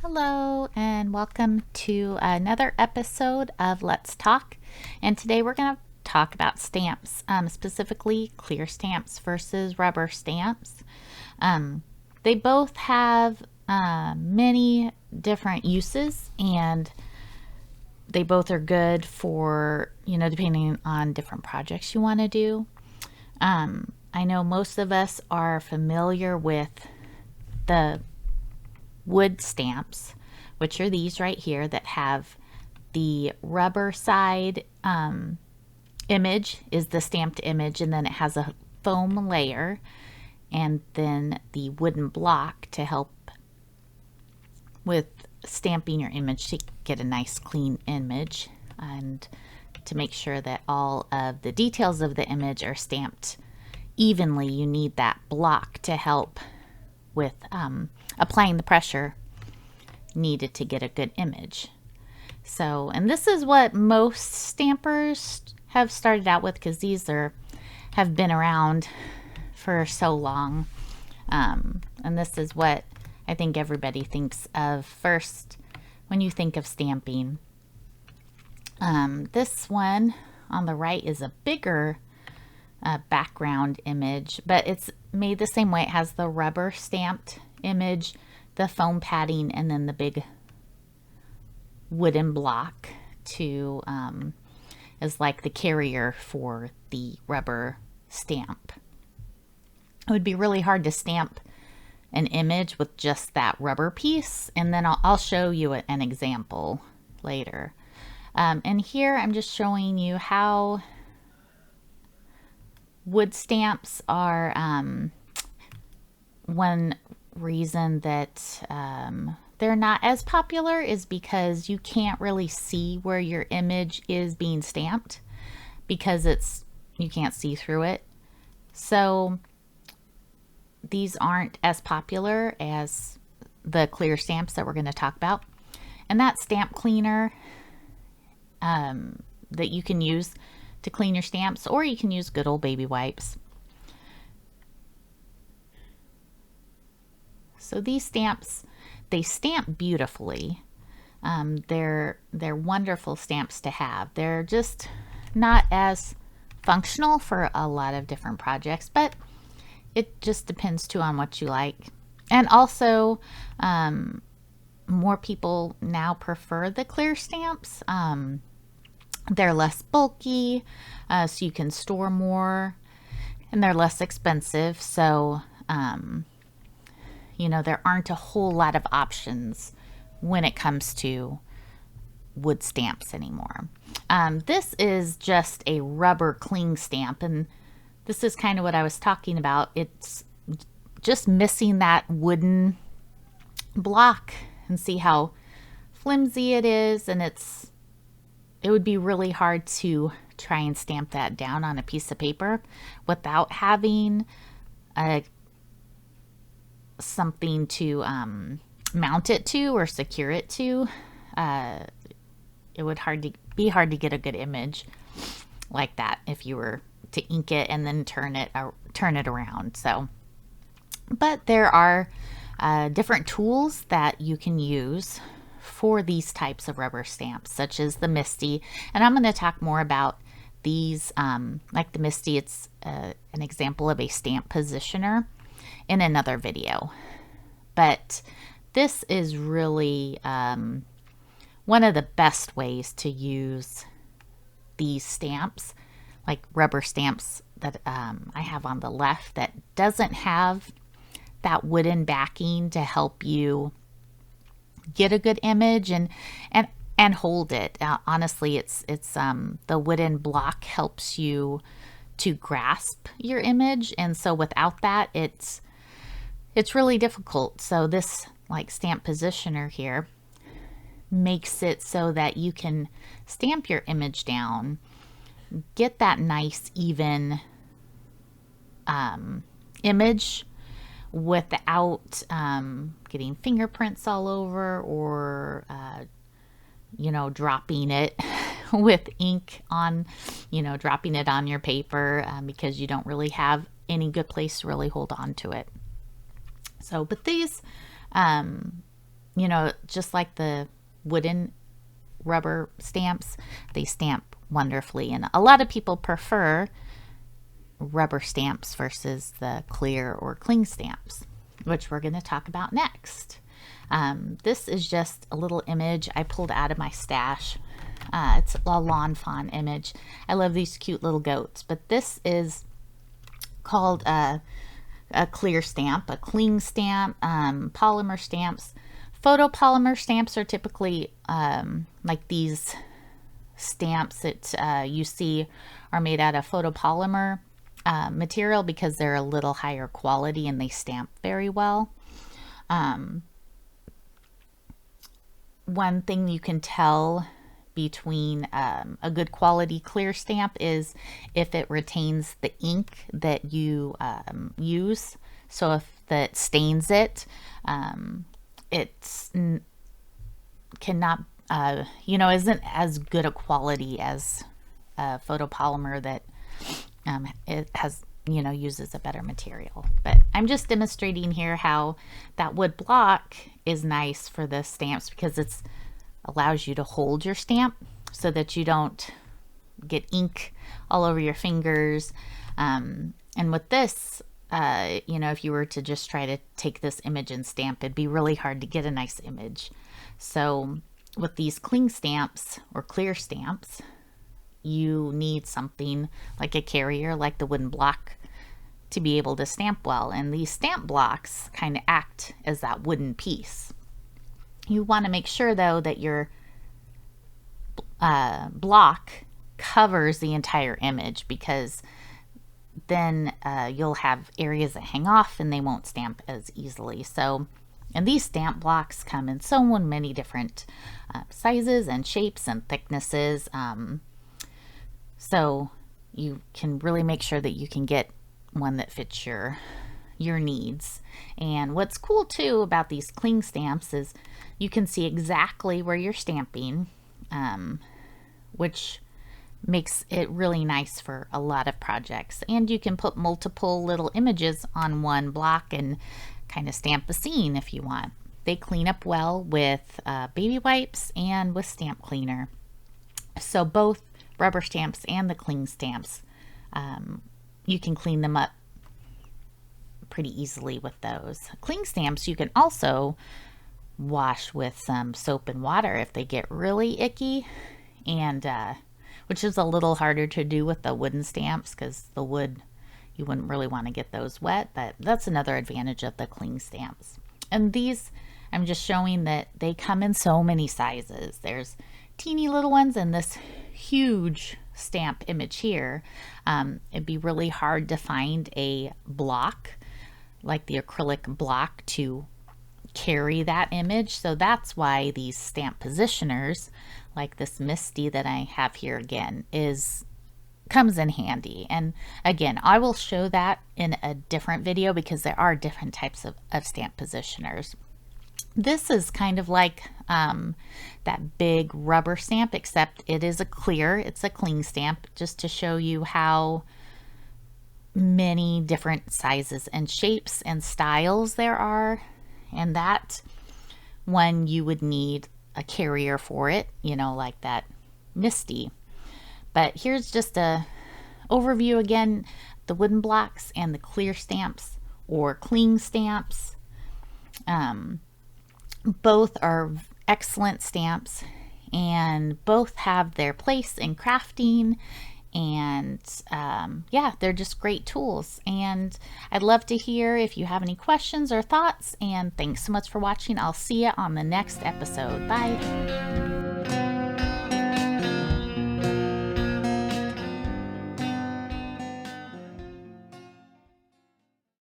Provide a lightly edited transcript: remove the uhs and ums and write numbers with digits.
Hello, and welcome to another episode of Let's Talk. And today we're going to talk about stamps, specifically clear stamps versus rubber stamps. They both have many different uses, and they both are good for, depending on different projects you want to do. I know most of us are familiar with the wood stamps, which are these right here that have the rubber side image is the stamped image, and then it has a foam layer and then the wooden block to help with stamping your image to get a nice clean image and to make sure that all of the details of the image are stamped evenly. You need that block to help with applying the pressure needed to get a good image. So, and this is what most stampers have started out with, because these have been around for so long. And this is what I think everybody thinks of first when you think of stamping. This one on the right is a bigger background image, but it's made the same way. It has the rubber stamped image, the foam padding, and then the big wooden block to is like the carrier for the rubber stamp. It would be really hard to stamp an image with just that rubber piece, and then I'll show you an example later. And here I'm just showing you how wood stamps are one reason that they're not as popular is because you can't really see where your image is being stamped because you can't see through it. So these aren't as popular as the clear stamps that we're going to talk about. And that stamp cleaner that you can use to clean your stamps, or you can use good old baby wipes. So these stamps, they stamp beautifully. They're wonderful stamps to have. They're just not as functional for a lot of different projects, but it just depends too on what you like. And also, more people now prefer the clear stamps. They're less bulky, so you can store more, and they're less expensive. So, there aren't a whole lot of options when it comes to wood stamps anymore. This is just a rubber cling stamp, and this is kind of what I was talking about. It's just missing that wooden block, and see how flimsy it is, and it would be really hard to try and stamp that down on a piece of paper without having something to mount it to or secure it to. It would be hard to get a good image like that if you were to ink it and then turn it around. So, but there are different tools that you can use for these types of rubber stamps, such as the MISTI. And I'm going to talk more about these, like the MISTI. It's an example of a stamp positioner in another video. But this is really one of the best ways to use these stamps, like rubber stamps that I have on the left that doesn't have that wooden backing to help you get a good image and hold it. Honestly, it's the wooden block helps you to grasp your image, and so without that, it's really difficult. So this like stamp positioner here makes it so that you can stamp your image down, get that nice even image without getting fingerprints all over or dropping it with ink on, dropping it on your paper because you don't really have any good place to really hold on to it. So, but these just like the wooden rubber stamps, they stamp wonderfully. And a lot of people prefer rubber stamps versus the clear or cling stamps, which we're going to talk about next. This is just a little image I pulled out of my stash. It's a lawn fawn image. I love these cute little goats, but this is called a clear stamp, a cling stamp, polymer stamps. Photopolymer stamps are typically like these stamps that you see are made out of photopolymer material because they're a little higher quality and they stamp very well. One thing you can tell between a good quality clear stamp is if it retains the ink that you use. So if that stains it, it's cannot, isn't as good a quality as a photopolymer that it has, uses a better material. But I'm just demonstrating here how that wood block is nice for the stamps because it's allows you to hold your stamp so that you don't get ink all over your fingers. And with this, if you were to just try to take this image and stamp, it'd be really hard to get a nice image. So with these cling stamps or clear stamps, you need something like a carrier, like the wooden block, to be able to stamp well. And these stamp blocks kind of act as that wooden piece. You want to make sure, though, that your block covers the entire image, because then you'll have areas that hang off and they won't stamp as easily. So, and these stamp blocks come in so many different sizes and shapes and thicknesses. So you can really make sure that you can get one that fits your needs. And what's cool too about these cling stamps is you can see exactly where you're stamping, which makes it really nice for a lot of projects. And you can put multiple little images on one block and kind of stamp a scene if you want. They clean up well with baby wipes and with stamp cleaner. So both rubber stamps and the cling stamps, you can clean them up pretty easily with those. Cling stamps you can also wash with some soap and water if they get really icky, and which is a little harder to do with the wooden stamps because the wood, you wouldn't really want to get those wet, but that's another advantage of the cling stamps. And these, I'm just showing that they come in so many sizes. There's teeny little ones and this huge stamp image here. It'd be really hard to find a block like the acrylic block to carry that image. So that's why these stamp positioners, like this Misty that I have here again, comes in handy. And again, I will show that in a different video because there are different types of stamp positioners. This is kind of like that big rubber stamp, except it is it's a cling stamp, just to show you how many different sizes and shapes and styles there are. And that one you would need a carrier for it, like that Misty. But here's just a overview again, the wooden blocks and the clear stamps or cling stamps. Both are excellent stamps and both have their place in crafting, and yeah, they're just great tools. And I'd love to hear if you have any questions or thoughts, and thanks so much for watching. I'll see you on the next episode. Bye.